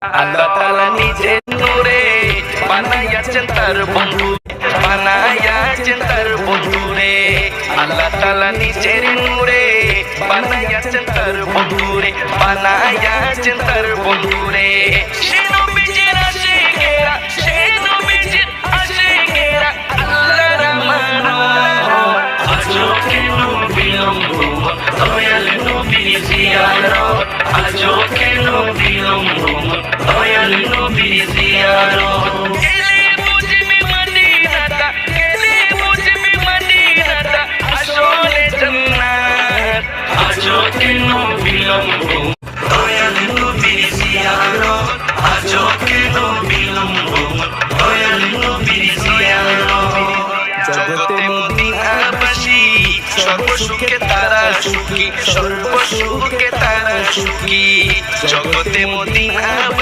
আল্লাহ তাআলা নিজের নূরে বানাইয়াছেন তার বন্ধু, বানাইয়াছেন তার বন্ধুরে। আল্লাহ তাআলা নিজের নূরে বানাইয়াছেন তার বন্ধুরে, বানাইয়াছেন তার বন্ধুরে। সে নবীজির আশিকেরা, সে নবীজির আশিকেরা আল্লাহর আমানত। আজও কেন বিলম্ব দয়াল নবীর জিয়ারত, আজও কেন বিলম্ব দয়াল নবীর জিয়ারত। গেলে বুঝবি মদিনাটা, গেলে বুঝবি মদিনাটা আসলে জান্নাত। আজও কেন বিলম্ব দয়াল নবীর জিয়ারত, আজও কেন বিলম্ব দয়াল নবীর জিয়ারত। জগতে মদিনাবাসী সর্বসুখে তারা সুখী, সর্বসুখে তারা সুখী। জগতে মদিনাবাসী